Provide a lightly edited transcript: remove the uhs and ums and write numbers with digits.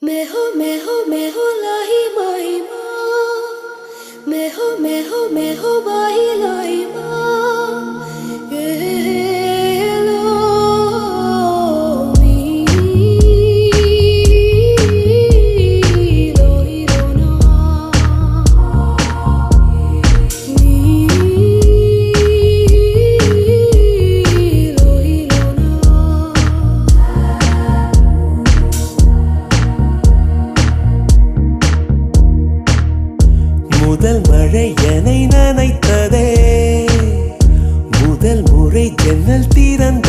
मैं हो लाही माही माँ मैं हो बाही लाई माँ ये लो मी लो ही लो ना मी लो ही लो ना முதல் மழை என்னை நனைத்ததே முதல் முறை ஜன்னல் திறந்த